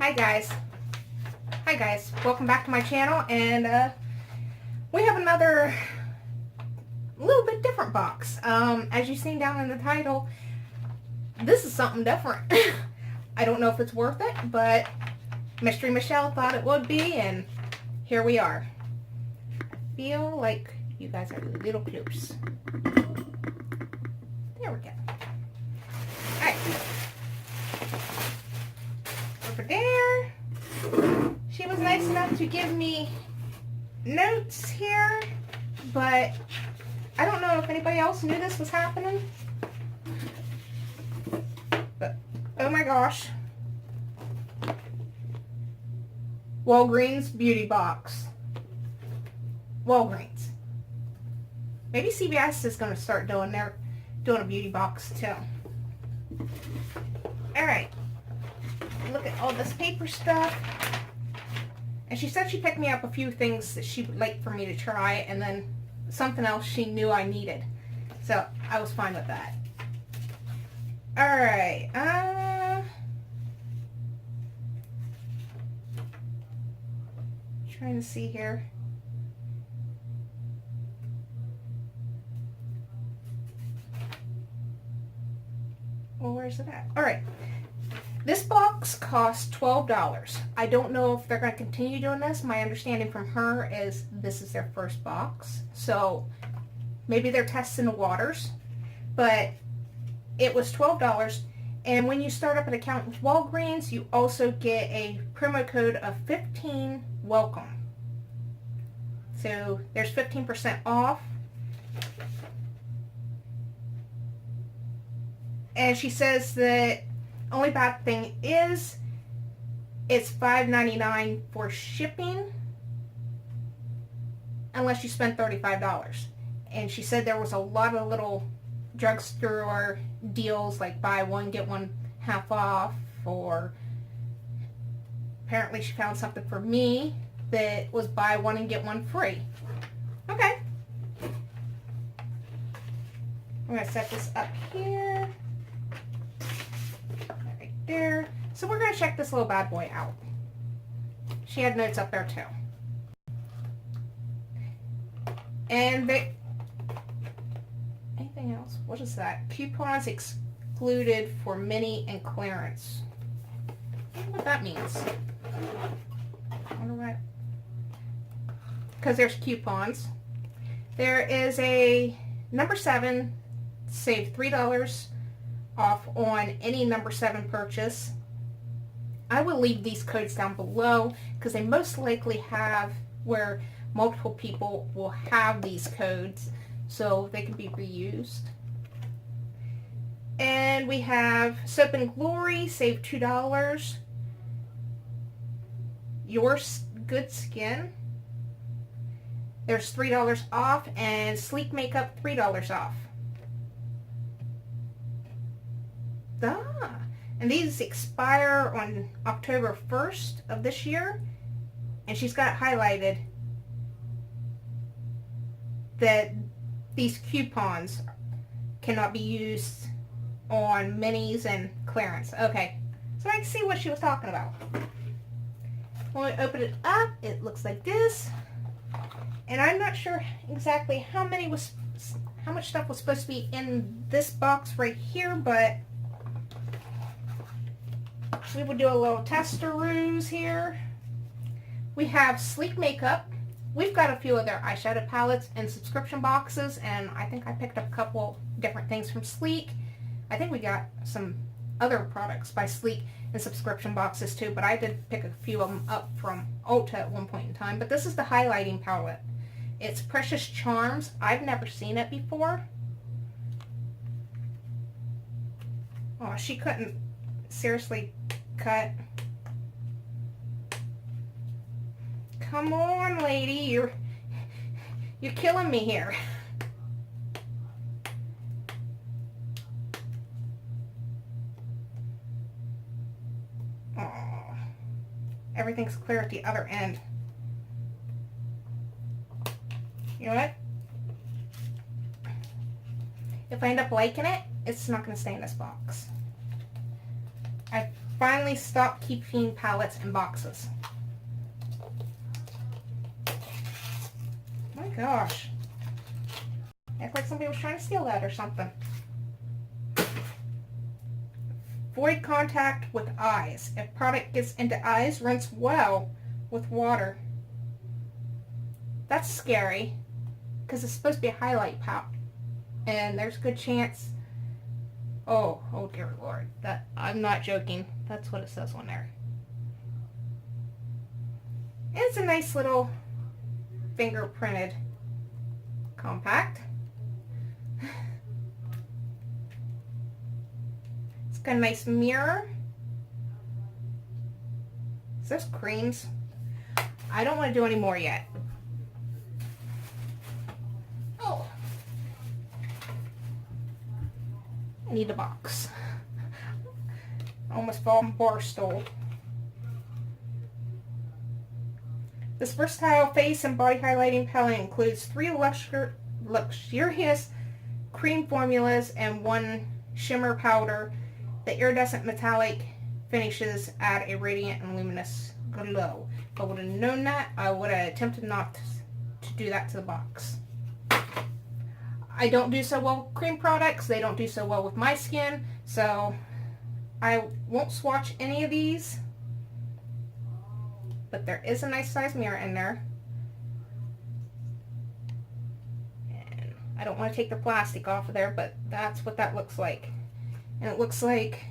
Hi guys, welcome back to my channel, and we have another little bit different box. As you've seen down in the title, this is something different. I don't know if it's worth it, but Mystery Michelle thought it would be, and here we are. Feel like you guys are little close. There we go. Alright. Over there. She was nice enough to give me notes here, but I don't know if anybody else knew this was happening. But, oh my gosh. Walgreens beauty box. Walgreens. Maybe CVS is going to start doing a beauty box too. Alright. Look at all this paper stuff. And she said she picked me up a few things that she would like for me to try, and then something else she knew I needed. So I was fine with that. Alright. Trying to see here. Well, where's it at? Alright. This box cost $12. I don't know if they're going to continue doing this. My understanding from her is this is their first box. So maybe they're testing the waters. But it was $12. And when you start up an account with Walgreens, you also get a promo code of 15 welcome. So there's 15% off. And she says that only bad thing is it's $5.99 for shipping unless you spend $35. And she said there was a lot of little drugstore deals like buy one get one half off, or apparently she found something for me that was buy one and get one free. Okay. I'm going to set this up here. There. So we're going to check this little bad boy out. She had notes up there too. And anything else? What is that? Coupons excluded for mini and clearance. I don't know what that means. I wonder what. Because there's coupons. There is a number 7, save $3 off on any number 7 purchase. I will leave these codes down below because they most likely have where multiple people will have these codes so they can be reused. And we have Soap and Glory, save $2. Your Good Skin, there's $3 off, and Sleek Makeup, $3 off. And these expire on October 1st of this year, and she's got highlighted that these coupons cannot be used on minis and clearance. Okay, so I can see what she was talking about. When we open it up, it looks like this, and I'm not sure exactly how much stuff was supposed to be in this box right here, but we will do a little test-a-roos here. We have Sleek Makeup. We've got a few of their eyeshadow palettes and subscription boxes, and I think I picked up a couple different things from Sleek. I think we got some other products by Sleek in subscription boxes too, but I did pick a few of them up from Ulta at one point in time. But this is the highlighting palette. It's Precious Charms. I've never seen it before. Oh, she couldn't seriously cut. Come on, lady, you're killing me here. Oh, everything's clear at the other end. You know what? If I end up liking it, it's not going to stay in this box. I finally stop keeping palettes in boxes. My gosh. Act like somebody was trying to steal that or something. Avoid contact with eyes. If product gets into eyes, rinse well with water. That's scary because it's supposed to be a highlight powder, and there's a good chance. Oh dear Lord, that I'm not joking. That's what it says on there. It's a nice little fingerprinted compact. It's got a nice mirror. Is this creams? I don't want to do any more yet. Oh, I need a box. I almost fell on bar stool. This versatile face and body highlighting palette includes 3 luxurious cream formulas and 1 shimmer powder. The iridescent metallic finishes add a radiant and luminous glow. If I would have known that, I would have attempted not to do that to the box. I don't do so well with cream products. They don't do so well with my skin, so I won't swatch any of these. But there is a nice size mirror in there. And I don't want to take the plastic off of there, but that's what that looks like. And it looks like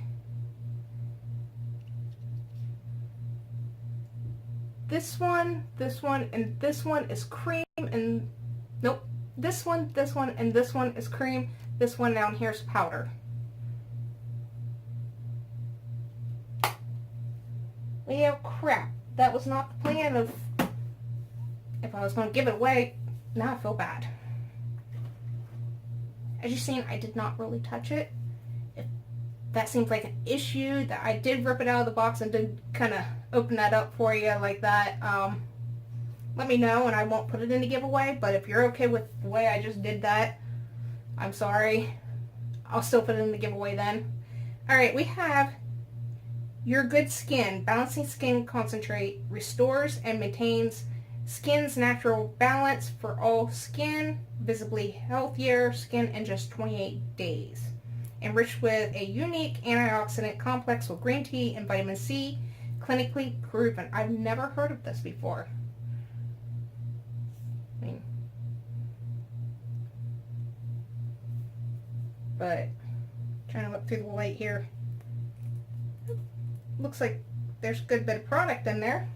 this one, and this one is cream, and nope, this one, and this one is cream. This one down here is powder. Well, crap. That was not the plan of, if I was going to give it away. Now I feel bad. As you've seen, I did not really touch it. If that seems like an issue, that I did rip it out of the box and did kind of open that up for you like that, let me know and I won't put it in the giveaway. But if you're okay with the way I just did that, I'm sorry. I'll still put it in the giveaway then. Alright, we have Your Good Skin Balancing Skin Concentrate. Restores and maintains skin's natural balance for all skin. Visibly healthier skin in just 28 days. Enriched with a unique antioxidant complex with green tea and vitamin C. Clinically proven. I've never heard of this before. But trying to look through the light here. Looks like there's a good bit of product in there.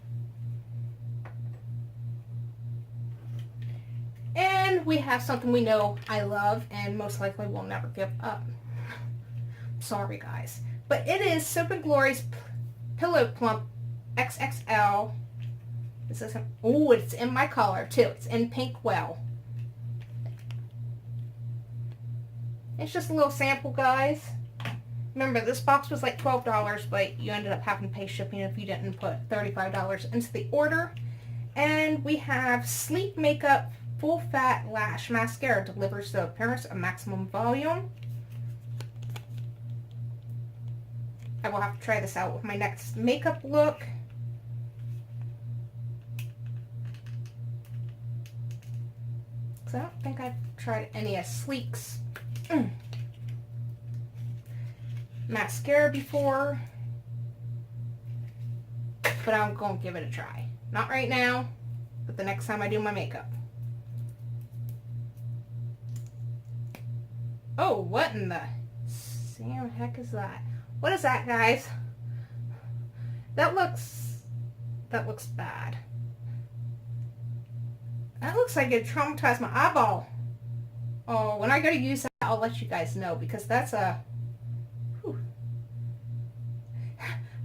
And we have something we know I love and most likely will never give up. Sorry guys. But it is Soap & Glory's Pillow Plump XXL. This isn't, oh, it's in my color too. It's in Pink Well. It's just a little sample, guys. Remember, this box was like $12, but you ended up having to pay shipping if you didn't put $35 into the order. And we have Sleep Makeup Full Fat Lash Mascara. Delivers the appearance of maximum volume. I will have to try this out with my next makeup look. Because I don't think I've tried any of Sleek's mascara before, but I'm going to give it a try. Not right now, but the next time I do my makeup. Oh, what in the Sam heck is that? What is that, guys? That looks bad. That looks like it traumatized my eyeball. Oh, when I go to use that, I'll let you guys know, because that's a... Whew.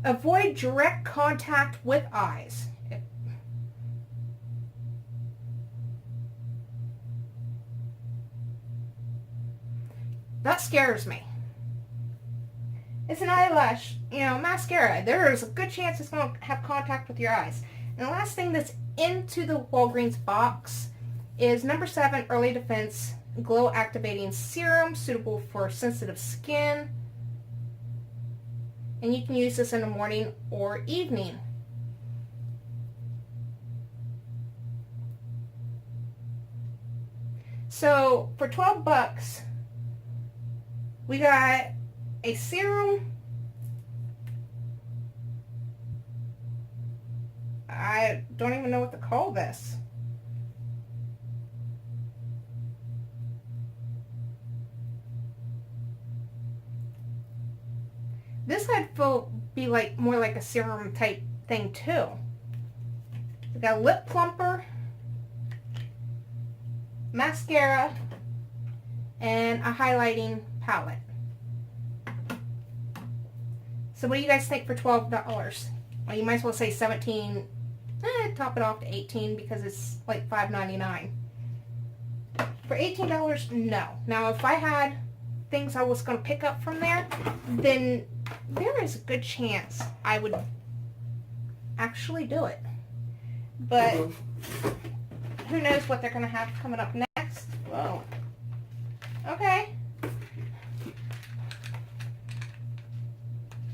Avoid direct contact with eyes. That scares me. It's an eyelash, mascara. There's a good chance it's going to have contact with your eyes. And the last thing that's into the Walgreens box is number 7 Early Defense Glow Activating Serum, suitable for sensitive skin. And you can use this in the morning or evening. So for 12 bucks, we got a serum. I don't even know what to call this. This I'd feel be like more like a serum type thing too. We got a lip plumper, mascara, and a highlighting palette. So what do you guys think for $12? Well, you might as well say 17. Top it off to 18 because it's like $5.99. For $18, no. Now, if I had things I was going to pick up from there, then there is a good chance I would actually do it. But who knows what they're going to have coming up next. Whoa. Okay.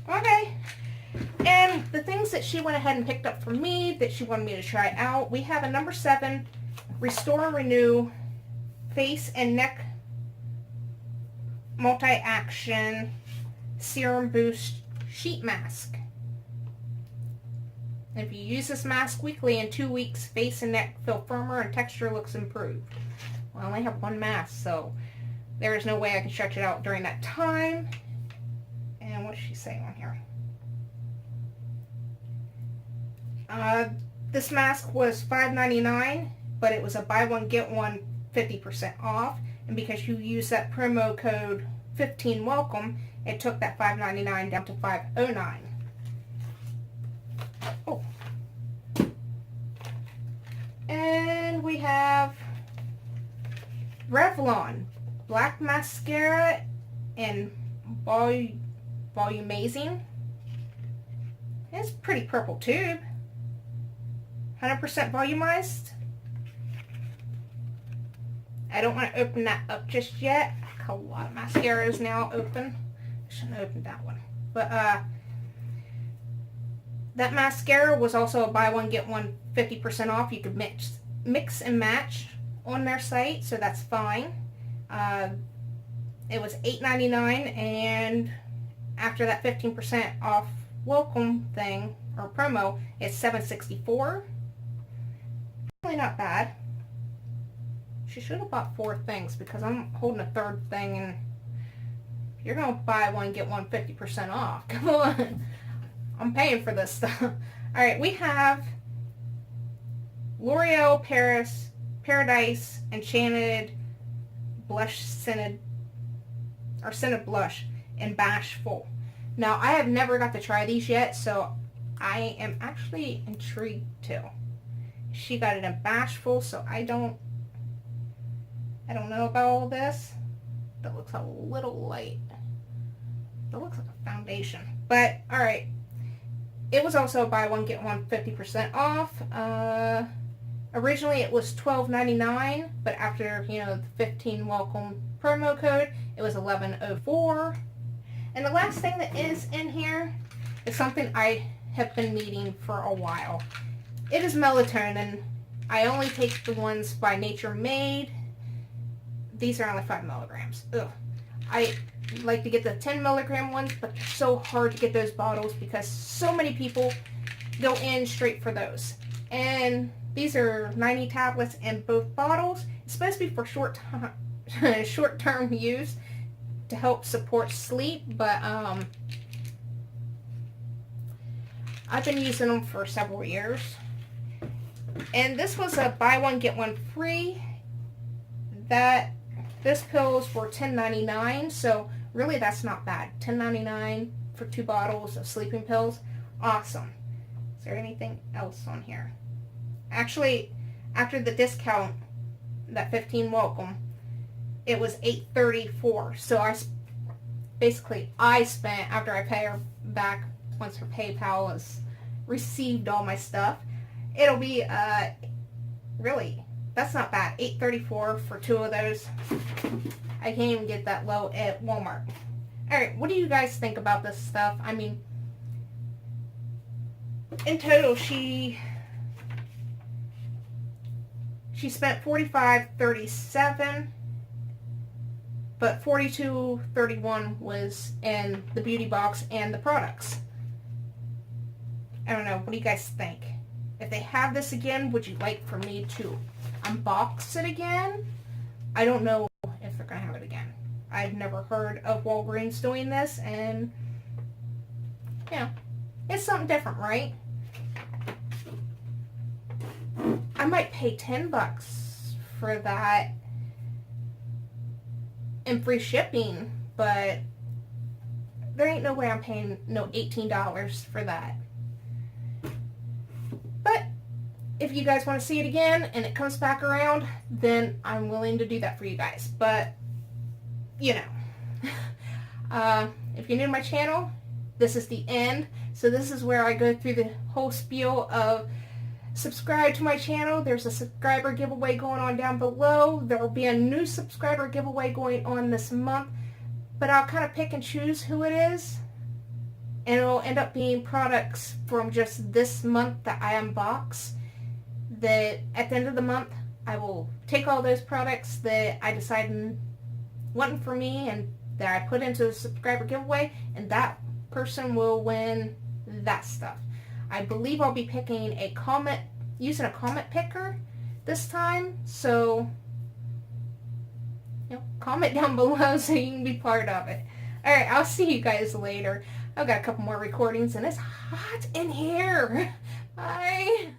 Okay. And the things that she went ahead and picked up for me that she wanted me to try out, we have a number 7 Restore and Renew Face and Neck Multi-Action Serum Boost Sheet Mask. If you use this mask weekly, in 2 weeks, face and neck feel firmer and texture looks improved. Well, I only have one mask, so there is no way I can stretch it out during that time. And what does she say on here? This mask was $5.99, but it was a buy one get one 50% off. And because you use that promo code 15WELCOME, it took that $5.99 down to $5.09. Oh. And we have Revlon Black Mascara and Volumizing. It's a pretty purple tube. 100% volumized. I don't want to open that up just yet. A lot of mascaras now open. I shouldn't have opened that one. But that mascara was also a buy one get one 50% off. You could mix and match on their site, so that's fine. It was $8.99, and after that 15% off welcome thing or promo, it's $7.64. Really not bad. She should have bought 4 things because I'm holding a 3rd thing, and you're going to buy one, get one 50% off. Come on. I'm paying for this stuff. Alright, we have L'Oreal Paradise Enchanted Blush Scented Blush in Bashful. Now, I have never got to try these yet, so I am actually intrigued too. She got it in Bashful, so I don't know about all this. That looks a little light. That looks like a foundation. But, alright. It was also buy one, get one 50% off. Originally it was $12.99, but after, the 15 welcome promo code, it was $11.04. And the last thing that is in here is something I have been needing for a while. It is melatonin. I only take the ones by Nature Made. These are only 5 milligrams. Ugh. I like to get the 10 milligram ones, but they're so hard to get those bottles because so many people go in straight for those. And these are 90 tablets in both bottles. It's supposed to be for short-term use to help support sleep, but I've been using them for several years. And this was a buy one get one free. This pills were $10.99, so really that's not bad. $10.99 for 2 bottles of sleeping pills. Awesome. Is there anything else on here? Actually, after the discount, that 15 welcome, it was $8.34. So I spent, after I pay her back, once her PayPal has received all my stuff, it'll be, really, that's not bad. $8.34 for 2 of those. I can't even get that low at Walmart. Alright, what do you guys think about this stuff? I mean, in total, she spent $45.37, but $42.31 was in the beauty box and the products. I don't know. What do you guys think? If they have this again, would you like for me to unbox it again? I don't know if they're going to have it again. I've never heard of Walgreens doing this, and, you know, it's something different, right? I might pay $10 for that and free shipping, but there ain't no way I'm paying no $18 for that. But if you guys want to see it again and it comes back around, then I'm willing to do that for you guys. But, you know, if you're new to my channel, this is the end. So this is where I go through the whole spiel of subscribe to my channel. There's a subscriber giveaway going on down below. There will be a new subscriber giveaway going on this month, but I'll kind of pick and choose who it is, and it'll end up being products from just this month that I unbox. That at the end of the month, I will take all those products that I decide wanting for me and that I put into the subscriber giveaway, and that person will win that stuff. I believe I'll be picking using a comment picker this time, so, you know, comment down below so you can be part of it. Alright, I'll see you guys later. I've got a couple more recordings and it's hot in here. Bye.